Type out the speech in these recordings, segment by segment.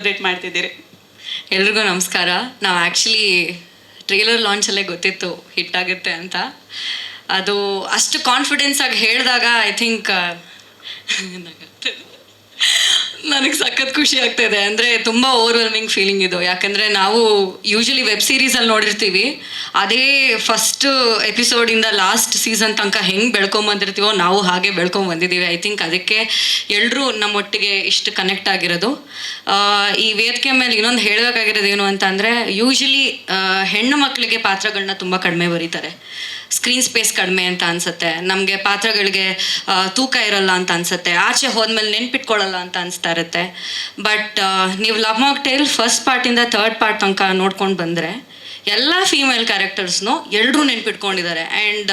Celebrate ಮಾಡ್ತಿದ್ದೀರಿ? ಎಲ್ರಿಗೂ ನಮಸ್ಕಾರ. ನಾವು ಆ್ಯಕ್ಚುಲಿ ಟ್ರೇಲರ್ ಲಾಂಚಲ್ಲೇ ಗೊತ್ತಿತ್ತು ಹಿಟ್ ಆಗುತ್ತೆ ಅಂತ. ಅದು ಅಷ್ಟು ಕಾನ್ಫಿಡೆನ್ಸ್ ಆಗಿ ಹೇಳಿದಾಗ ಐ ಥಿಂಕ್ ನನಗೆ ಸಖತ್ ಖುಷಿ ಆಗ್ತಾಯಿದೆ. ಅಂದರೆ ತುಂಬ ಓವರ್ವೆಲ್ಮಿಂಗ್ ಫೀಲಿಂಗ್ ಇದು. ಯಾಕಂದರೆ ನಾವು ಯೂಶ್ವಲಿ ವೆಬ್ ಸೀರೀಸಲ್ಲಿ ನೋಡಿರ್ತೀವಿ, ಅದೇ ಫಸ್ಟ್ ಎಪಿಸೋಡಿಂದ ಲಾಸ್ಟ್ ಸೀಸನ್ ತನಕ ಹೆಂಗೆ ಬೆಳ್ಕೊಂಬಂದಿರ್ತೀವೋ ನಾವು ಹಾಗೆ ಬೆಳ್ಕೊಂಬಂದಿದ್ದೀವಿ. ಐ ಥಿಂಕ್ ಅದಕ್ಕೆ ಎಲ್ಲರೂ ನಮ್ಮೊಟ್ಟಿಗೆ ಇಷ್ಟು ಕನೆಕ್ಟ್ ಆಗಿರೋದು. ಈ ವೇದಿಕೆ ಮೇಲೆ ಇನ್ನೊಂದು ಹೇಳಬೇಕಾಗಿರೋದು ಏನು ಅಂತ ಅಂದರೆ, ಯೂಶ್ವಲಿ ಹೆಣ್ಣು ಮಕ್ಕಳಿಗೆ ಪಾತ್ರಗಳನ್ನ ತುಂಬ ಕಡಿಮೆ ಬರೀತಾರೆ. ಸ್ಕ್ರೀನ್ ಸ್ಪೇಸ್ ಕಡಿಮೆ ಅಂತ ಅನಿಸುತ್ತೆ ನಮಗೆ, ಪಾತ್ರಗಳಿಗೆ ತೂಕ ಇರಲ್ಲ ಅಂತ ಅನಿಸುತ್ತೆ, ಆಚೆ ಹೋದ್ಮೇಲೆ ನೆನ್ಪಿಟ್ಕೊಳ್ಳಲ್ಲ ಅಂತ ಅನಿಸ್ತಾ ಇರುತ್ತೆ. ಬಟ್ ನೀವು ಲವ್ ಮಾಕ್ಟೇಲ್ ಫಸ್ಟ್ ಪಾರ್ಟಿಂದ ಥರ್ಡ್ ಪಾರ್ಟ್ ತನಕ ನೋಡ್ಕೊಂಡು ಬಂದರೆ ಎಲ್ಲ ಫೀಮೇಲ್ ಕ್ಯಾರೆಕ್ಟರ್ಸ್ನು ಎಲ್ಲರೂ ನೆನ್ಪಿಟ್ಕೊಂಡಿದ್ದಾರೆ. ಆ್ಯಂಡ್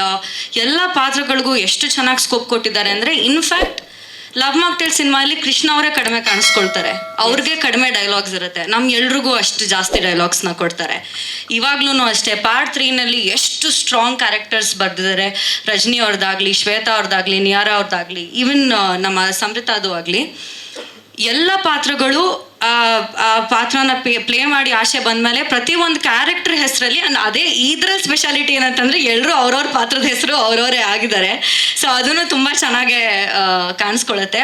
ಎಲ್ಲ ಪಾತ್ರಗಳಿಗೂ ಎಷ್ಟು ಚೆನ್ನಾಗಿ ಸ್ಕೋಪ್ ಕೊಟ್ಟಿದ್ದಾರೆ ಅಂದರೆ, ಇನ್ಫ್ಯಾಕ್ಟ್ ಲವ್ ಮಾಕ್ಟೇಲ್ ಸಿನಿಮಾಲಿ ಕೃಷ್ಣ ಅವರೇ ಕಡಿಮೆ ಕಾಣಿಸ್ಕೊಳ್ತಾರೆ, ಅವ್ರಿಗೆ ಕಡಿಮೆ ಡೈಲಾಗ್ಸ್ ಇರುತ್ತೆ, ನಮ್ಗೆಲ್ರಿಗೂ ಅಷ್ಟು ಜಾಸ್ತಿ ಡೈಲಾಗ್ಸ್ನ ಕೊಡ್ತಾರೆ. ಇವಾಗ್ಲೂ ಅಷ್ಟೇ ಪಾರ್ಟ್ 3ನಲ್ಲಿ ಎಷ್ಟು ಸ್ಟ್ರಾಂಗ್ ಕ್ಯಾರೆಕ್ಟರ್ಸ್ ಬರೆದಿದ್ದಾರೆ. ರಜನಿ ಅವ್ರದ್ದಾಗಲಿ, ಶ್ವೇತಾ ಅವ್ರದ್ದಾಗಲಿ, ನಿಯಾರಾ ಅವ್ರದ್ದಾಗಲಿ, ಈವನ್ ನಮ್ಮ ಸಮೃತಾದು ಆಗಲಿ, ಎಲ್ಲ ಪಾತ್ರಗಳು ಆ ಪಾತ್ರನ ಪ್ಲೇ ಮಾಡಿ ಆಶೆ ಬಂದಮೇಲೆ ಪ್ರತಿಯೊಂದು ಕ್ಯಾರೆಕ್ಟರ್ ಹೆಸರಲ್ಲಿ ಅದೇ ಇದ್ರಲ್ಲಿ ಸ್ಪೆಷಾಲಿಟಿ ಏನಂತಂದರೆ ಎಲ್ಲರೂ ಅವ್ರವ್ರ ಪಾತ್ರದ ಹೆಸರು ಅವ್ರವರೇ ಆಗಿದ್ದಾರೆ. ಸೊ ಅದನ್ನು ತುಂಬ ಚೆನ್ನಾಗೇ ಕಾಣಿಸ್ಕೊಳ್ಳುತ್ತೆ.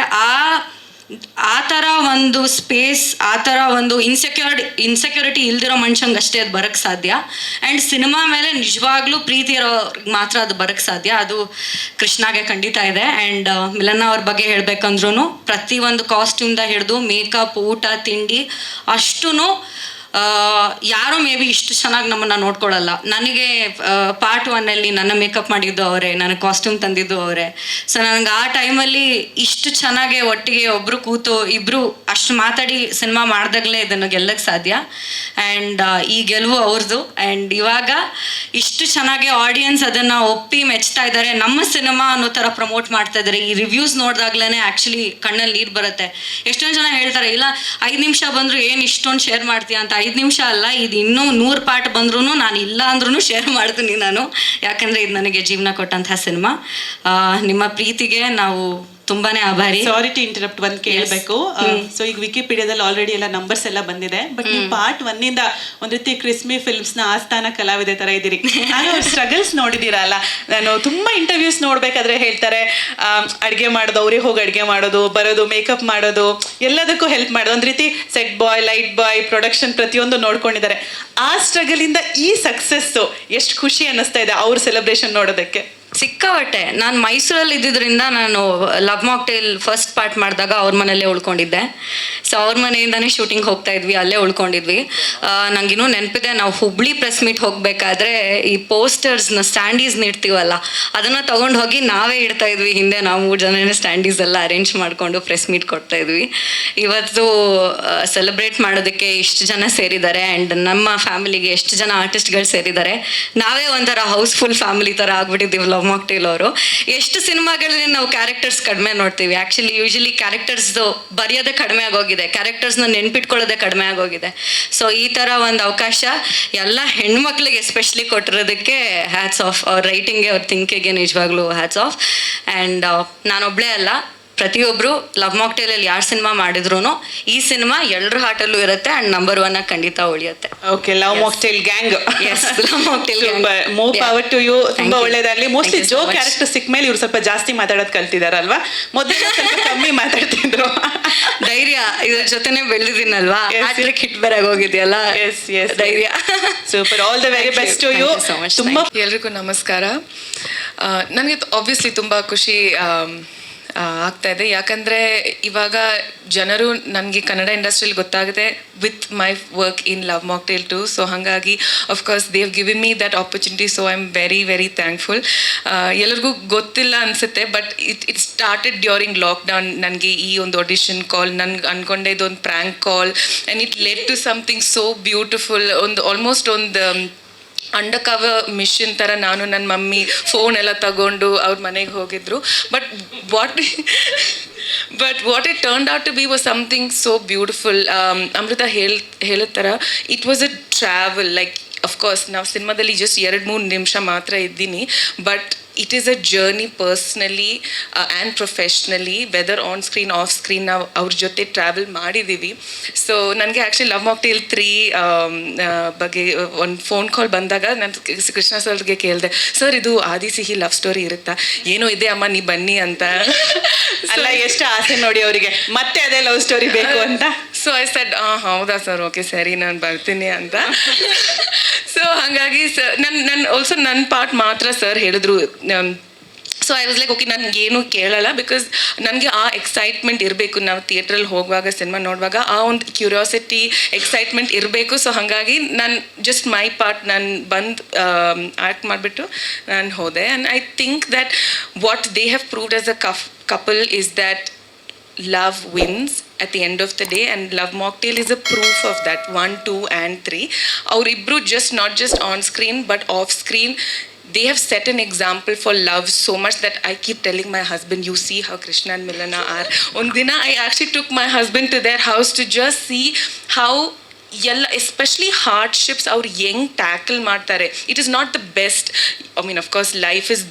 ಆ ಥರ ಒಂದು ಸ್ಪೇಸ್, ಆ ಥರ ಒಂದು ಇನ್ಸೆಕ್ಯೂರಿಟಿ ಇಲ್ದಿರೋ ಮನುಷ್ಯಂಗೆ ಅಷ್ಟೇ ಅದು ಬರೋಕ್ಕೆ ಸಾಧ್ಯ. ಆ್ಯಂಡ್ ಸಿನಿಮಾ ಮೇಲೆ ನಿಜವಾಗ್ಲೂ ಪ್ರೀತಿ ಇರೋರಿಗೆ ಮಾತ್ರ ಅದು ಬರೋಕ್ಕೆ ಸಾಧ್ಯ. ಅದು ಕೃಷ್ಣಾಗೆ ಖಂಡಿತ ಇದೆ. ಆ್ಯಂಡ್ ಮಿಲನ ಅವ್ರ ಬಗ್ಗೆ ಹೇಳಬೇಕಂದ್ರೂ ಪ್ರತಿಯೊಂದು ಕಾಸ್ಟ್ಯೂಮ್ದ ಹಿಡಿದು ಮೇಕಪ್, ಊಟ, ತಿಂಡಿ ಅಷ್ಟೂ ಯಾರೋ ಮೇ ಬಿ ಇಷ್ಟು ಚೆನ್ನಾಗಿ ನಮ್ಮನ್ನು ನೋಡ್ಕೊಳ್ಳಲ್ಲ. ನನಗೆ ಪಾರ್ಟ್ 1ನಲ್ಲಿ ನನ್ನ ಮೇಕಪ್ ಮಾಡಿದ್ದು ಅವರೇ, ನನಗೆ ಕಾಸ್ಟ್ಯೂಮ್ ತಂದಿದ್ದು ಅವರೇ. ಸೊ ನನಗೆ ಆ ಟೈಮಲ್ಲಿ ಇಷ್ಟು ಚೆನ್ನಾಗೆ ಒಟ್ಟಿಗೆ ಒಬ್ಬರು ಕೂತು ಇಬ್ಬರು ಅಷ್ಟು ಮಾತಾಡಿ ಸಿನಿಮಾ ಮಾಡಿದಾಗಲೇ ಇದನ್ನು ಗೆಲ್ಲಕ್ಕೆ ಸಾಧ್ಯ. ಆ್ಯಂಡ್ ಈ ಗೆಲುವು ಅವ್ರದ್ದು. ಆ್ಯಂಡ್ ಇವಾಗ ಇಷ್ಟು ಚೆನ್ನಾಗಿ ಆಡಿಯನ್ಸ್ ಅದನ್ನು ಒಪ್ಪಿ ಮೆಚ್ತಾ ಇದ್ದಾರೆ. ನಮ್ಮ ಸಿನಿಮಾ ಅನ್ನೋ ಥರ ಪ್ರಮೋಟ್ ಮಾಡ್ತಾ ಇದ್ದಾರೆ. ಈ ರಿವ್ಯೂಸ್ ನೋಡಿದಾಗ್ಲೇ ಆ್ಯಕ್ಚುಲಿ ಕಣ್ಣಲ್ಲಿ ನೀರು ಬರುತ್ತೆ. ಎಷ್ಟೊಂದು ಜನ ಹೇಳ್ತಾರೆ, ಇಲ್ಲ 5 ನಿಮಿಷ ಬಂದರೂ ಏನು ಇಷ್ಟೊಂದು ಶೇರ್ ಮಾಡ್ತೀಯ ಅಂತ. 5 ನಿಮಿಷ ಅಲ್ಲ, ಇದು ಇನ್ನೂ 100 ಪಾರ್ಟ್ ಬಂದ್ರೂ ನಾನು ಇಲ್ಲ ಅಂದ್ರೂ ಶೇರ್ ಮಾಡ್ತೀನಿ ನಾನು. ಯಾಕಂದರೆ ಇದು ನನಗೆ ಜೀವನ ಕೊಟ್ಟಂತಹ ಸಿನಿಮಾ. ನಿಮ್ಮ ಪ್ರೀತಿಗೆ ನಾವು ತುಂಬಾನೇ ಆಭಾರಿ. ಸಾರಿ ಟು ಇಂಟರಪ್ಟ್, ಒಂದು ಕೇಳಬೇಕು. ಸೊ ಈಗ ವಿಕಿಪೀಡಿಯಾದಲ್ಲಿ ಆಲ್ರೆಡಿ ಎಲ್ಲ ನಂಬರ್ಸ್ ಎಲ್ಲ ಬಂದಿದೆ. ಬಟ್ ನೀವು ಪಾರ್ಟ್ 1ನಿಂದ ಒಂದು ರೀತಿ ಕ್ರಿಸ್ಮಿ ಫಿಲ್ಮ್ಸ್ನ ಆಸ್ಥಾನ ಕಲಾವಿದೆ ಥರ ಇದ್ದೀರಿ. ನಾನು ಅವ್ರ ಸ್ಟ್ರಗಲ್ಸ್ ನೋಡಿದ್ದೀರಲ್ಲ, ನಾನು ತುಂಬ ಇಂಟರ್ವ್ಯೂಸ್ ನೋಡಬೇಕಾದ್ರೆ ಹೇಳ್ತಾರೆ, ಅಡುಗೆ ಮಾಡೋದು, ಅವ್ರಿಗೆ ಹೋಗಿ ಅಡುಗೆ ಮಾಡೋದು, ಬರೋದು, ಮೇಕಪ್ ಮಾಡೋದು, ಎಲ್ಲದಕ್ಕೂ ಹೆಲ್ಪ್ ಮಾಡೋದು, ಒಂದು ರೀತಿ ಸೆಟ್ ಬಾಯ್, ಲೈಟ್ ಬಾಯ್, ಪ್ರೊಡಕ್ಷನ್ ಪ್ರತಿಯೊಂದು ನೋಡ್ಕೊಂಡಿದ್ದಾರೆ. ಆ ಸ್ಟ್ರಗಲಿಂದ ಈ ಸಕ್ಸಸ್ಸು ಎಷ್ಟು ಖುಷಿ ಅನ್ನಿಸ್ತಾ ಇದೆ ಅವ್ರ ಸೆಲೆಬ್ರೇಷನ್ ನೋಡೋದಕ್ಕೆ. ಸಿಕ್ಕಾಪಟ್ಟೆ. ನಾನು ಮೈಸೂರಲ್ಲಿ ಇದ್ದಿದ್ದರಿಂದ ನಾನು ಲವ್ ಮಾಕ್ಟೇಲ್ ಫಸ್ಟ್ ಪಾರ್ಟ್ ಮಾಡಿದಾಗ ಅವ್ರ ಮನೆಯಲ್ಲೇ ಉಳ್ಕೊಂಡಿದ್ದೆ. ಸೊ ಅವ್ರ ಮನೆಯಿಂದನೇ ಶೂಟಿಂಗ್ ಹೋಗ್ತಾ ಇದ್ವಿ, ಅಲ್ಲೇ ಉಳ್ಕೊಂಡಿದ್ವಿ. ನನಗಿನ್ನೂ ನೆನಪಿದೆ, ನಾವು ಹುಬ್ಳಿ ಪ್ರೆಸ್ ಮೀಟ್ ಹೋಗಬೇಕಾದ್ರೆ ಈ ಪೋಸ್ಟರ್ಸ್ನ ಸ್ಟ್ಯಾಂಡೀಸ್ನ ಇಡ್ತೀವಲ್ಲ, ಅದನ್ನು ತೊಗೊಂಡು ಹೋಗಿ ನಾವೇ ಇಡ್ತಾ ಇದ್ವಿ ಹಿಂದೆ. ನಾವು 3 ಜನ ಸ್ಟ್ಯಾಂಡೀಸ್ ಎಲ್ಲ ಅರೇಂಜ್ ಮಾಡಿಕೊಂಡು ಪ್ರೆಸ್ ಮೀಟ್ ಕೊಡ್ತಾ ಇದ್ವಿ. ಇವತ್ತು ಸೆಲೆಬ್ರೇಟ್ ಮಾಡೋದಕ್ಕೆ ಇಷ್ಟು ಜನ ಸೇರಿದ್ದಾರೆ. ಆ್ಯಂಡ್ ನಮ್ಮ ಫ್ಯಾಮಿಲಿಗೆ ಎಷ್ಟು ಜನ ಆರ್ಟಿಸ್ಟ್ಗಳು ಸೇರಿದ್ದಾರೆ. ನಾವೇ ಒಂಥರ ಹೌಸ್ಫುಲ್ ಫ್ಯಾಮಿಲಿ ಥರ ಆಗ್ಬಿಟ್ಟಿದ್ದೀವಿ ಲವ್ ಮಾಕ್ಟೇಲ್ ಅವರು. ಎಷ್ಟು ಸಿನಿಮಾಗಳಲ್ಲಿ ನಾವು ಕ್ಯಾರೆಕ್ಟರ್ಸ್ ಕಡಿಮೆ ನೋಡ್ತೀವಿ. ಆ್ಯಕ್ಚುಲಿ ಯೂಶಲಿ ಕ್ಯಾರೆಕ್ಟರ್ಸ್ದು ಬರೆಯೋದೇ ಕಡಿಮೆ ಆಗೋಗಿದೆ, ಕ್ಯಾರೆಕ್ಟರ್ಸ್ನ ನೆನ್ಪಿಟ್ಕೊಳ್ಳೋದೇ ಕಡಿಮೆ ಆಗೋಗಿದೆ. ಸೊ ಈ ಥರ ಒಂದು ಅವಕಾಶ ಎಲ್ಲ ಹೆಣ್ಮಕ್ಳಿಗೆ ಎಸ್ಪೆಷಲಿ ಕೊಟ್ಟಿರೋದಕ್ಕೆ ಹ್ಯಾಟ್ಸ್ ಆಫ್. ಅವ್ರ ರೈಟಿಂಗ್ಗೆ, ಅವ್ರ ಥಿಂಕಿಗೆ ನಿಜವಾಗ್ಲೂ ಹ್ಯಾಟ್ಸ್ ಆಫ್. ಆ್ಯಂಡ್ ನಾನೊಬ್ಬಳೇ ಅಲ್ಲ, ಪ್ರತಿಯೊಬ್ಬರು ಲವ್ ಮಾಕ್ಟೇಲಲ್ಲಿ ಯಾರು ಸಿನಿಮಾ ಮಾಡಿದ್ರು ಈ ಸಿನಿಮಾ ಎಲ್ಲರ ಹಾರ್ಟಲ್ಲೂ ಇರುತ್ತೆ. ಆ್ಯಂಡ್ ನಂಬರ್ 1 ಖಂಡಿತ ಉಳಿಯುತ್ತೆ. Okay, Love Mocktail gang. Yes, Love Mocktail gang. More power to you. ತುಂಬಾ ಒಳ್ಳೇದಾಗ್ಲಿ. ಮೋಸ್ಟ್ಲಿ ಜೋ ಕ್ಯಾರೆಕ್ಟರ್ ಸಿಕ್ಕ ಮೇಲೆ ಇವ್ರು ಸ್ವಲ್ಪ ಜಾಸ್ತಿ ಮಾತಾಡೋದು ಕಲ್ತಿದಾರಲ್ವಾ? ಮೊದಲು ಸ್ವಲ್ಪ ಕಮ್ಮಿ ಮಾತಾಡ್ತಿದ್ರು. ಧೈರ್ಯ, ಇದ್ರ ಜೊತೆನೆ ಬೆಳೆದಿದ್ದೀನಲ್ವಾ, ಹ್ಯಾಟ್ರಿಕ್ ಹಿಟ್ ಬರಾಗ ಹೋಗಿದೆಯಲ್ಲ. ಧೈರ್ಯ. Super, all the very best to you. ತುಂಬಾ ಎಲ್ರಿಗೂ ನಮಸ್ಕಾರ. ನನಗೆ ಆಬ್ವಿಯಸ್ಲಿ ತುಂಬ ಖುಷಿ ಆಗ್ತಾ ಇದೆ. ಯಾಕಂದರೆ ಇವಾಗ ಜನರು ನನಗೆ ಕನ್ನಡ ಇಂಡಸ್ಟ್ರಿಯಲ್ಲಿ ಗೊತ್ತಾಗಿದೆ with my work in love mocktail 2. So ಹಾಗಾಗಿ of course they have given me that opportunity. So I am very very thankful. ಎಲ್ಲರಿಗೂ ಗೊತ್ತಿಲ್ಲ ಅನಿಸುತ್ತೆ, but it started during lockdown. ನನಗೆ ಈ ಒಂದು ಆಡಿಷನ್ ಕಾಲ್, ನನ್ಗೆ ಅಂದ್ಕೊಂಡೆ ಇದೊಂದು prank call, and it led to something so beautiful. ಒಂದು ಆಲ್ಮೋಸ್ಟ್ ಒಂದು ಅಂಡರ್ ಕವರ್ ಮಿಷನ್ ಥರ ನಾನು ನನ್ನ ಮಮ್ಮಿ ಫೋನ್ ಎಲ್ಲ ತಗೊಂಡು ಅವ್ರ ಮನೆಗೆ ಹೋಗಿದ್ರು. But what it turned out to be was something so beautiful. Amrutha ಹೇಳಿದ ಥರ it was a travel. Like of course ನಾವು ಸಿನಿಮಾದಲ್ಲಿ ಜಸ್ಟ್ 2-3 ನಿಮಿಷ ಮಾತ್ರ ಇದ್ದೀನಿ, but it is a journey personally and professionally, whether on screen off screen ನಾವು ಅವ್ರ ಜೊತೆ ಟ್ರಾವೆಲ್ ಮಾಡಿದ್ದೀವಿ. ಸೊ ನನಗೆ ಆ್ಯಕ್ಚುಲಿ ಲವ್ ಮಾಕ್ಟೇಲ್ 3 ಬಗ್ಗೆ ಒಂದು ಫೋನ್ ಕಾಲ್ ಬಂದಾಗ ನಾನು ಕೃಷ್ಣ ಸರ್ಗೆ ಕೇಳಿದೆ, ಸರ್ ಇದು ಆದಿ ಸಿಹಿ ಲವ್ ಸ್ಟೋರಿ ಇರುತ್ತಾ? ಏನೋ ಇದೆ ಅಮ್ಮ, ನೀ ಬನ್ನಿ ಅಂತ. ಅಲ್ಲ, ಎಷ್ಟು ಆಸೆ ನೋಡಿ ಅವರಿಗೆ ಮತ್ತೆ ಅದೇ ಲವ್ ಸ್ಟೋರಿ ಬೇಕು ಅಂತ. ಸೊ ಐ ಸೆಡ್ ಹೌದಾ ಸರ್, ಓಕೆ ಸರಿ ನಾನು ಬರ್ತೀನಿ ಅಂತ. ಸೊ ಹಾಗಾಗಿ ಸರ್ ನನ್ನ ಪಾರ್ಟ್ ಮಾತ್ರ ಸರ್ ಹೇಳಿದ್ರು. So I was like okay, ನನಗೇನು ಕೇಳಲ್ಲ, ಬಿಕಾಸ್ ನನಗೆ ಆ ಎಕ್ಸೈಟ್ಮೆಂಟ್ ಇರಬೇಕು. ನಾವು ಥಿಯೇಟ್ರಲ್ಲಿ ಹೋಗುವಾಗ ಸಿನಿಮಾ ನೋಡುವಾಗ ಆ ಒಂದು ಕ್ಯೂರಿಯಾಸಿಟಿ ಎಕ್ಸೈಟ್ಮೆಂಟ್ ಇರಬೇಕು. ಸೊ ಹಾಗಾಗಿ ನಾನು ಜಸ್ಟ್ ಮೈ ಪಾರ್ಟ್ ನಾನು ಬಂದು ಆ್ಯಕ್ಟ್ ಮಾಡಿಬಿಟ್ಟು ನಾನು ಹೋದೆ. And I think that what they have proved as a couple is that love wins at the end of the day, and Love Mocktail is a proof of that. 1, 2 and 3 avribru not just on screen but off screen, they have set an example for love so much that I keep telling my husband, you see how Krishna and Milana are. Ondina I actually took my husband to their house to just see how especially hardships our young tackle ಮಾಡ್ತಾರೆ. It is not the best, I mean of course life is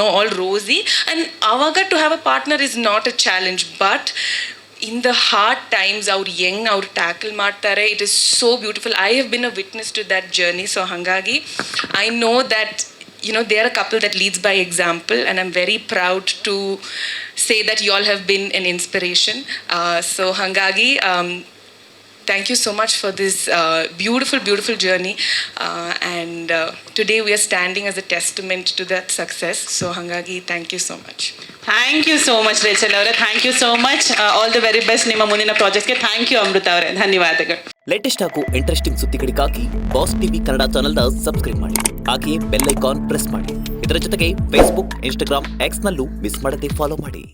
all rosy, and avaga to have a partner is not a challenge, but in the hard times our tackle ಮಾಡ್ತಾರೆ. It is so beautiful. I have been a witness to that journey. So hangagi I know that they are a couple that leads by example, and I'm very proud to say that you all have been an inspiration. So hangagi thank you so much for this beautiful journey, and today we are standing as a testament to that success. So hangagi thank you so much. Thank you so much Rachel ಅವರೇ, thank you so much. All the very best ನಿಮ್ಮ ಮುಂದಿನ ಪ್ರಾಜೆಕ್ಟ್ಗೆ. Thank you ಅಮೃತ ಅವರೇ, ಧನ್ಯವಾದಗಳು. Latest ಹಾಗೂ interesting ಸುದ್ದಿಗಳಿಗಾಗಿ boss TV Kannada ಚಾನೆಲ್ನ subscribe ಮಾಡಿ, ಹಾಗೆಯೇ ಬೆಲ್ ಐಕಾನ್ ಪ್ರೆಸ್ ಮಾಡಿ. ಇದರ ಜೊತೆಗೆ ಫೇಸ್ಬುಕ್, ಇನ್ಸ್ಟಾಗ್ರಾಮ್, ಎಕ್ಸ್ನಲ್ಲೂ ಮಿಸ್ ಮಾಡದೆ ಫಾಲೋ ಮಾಡಿ.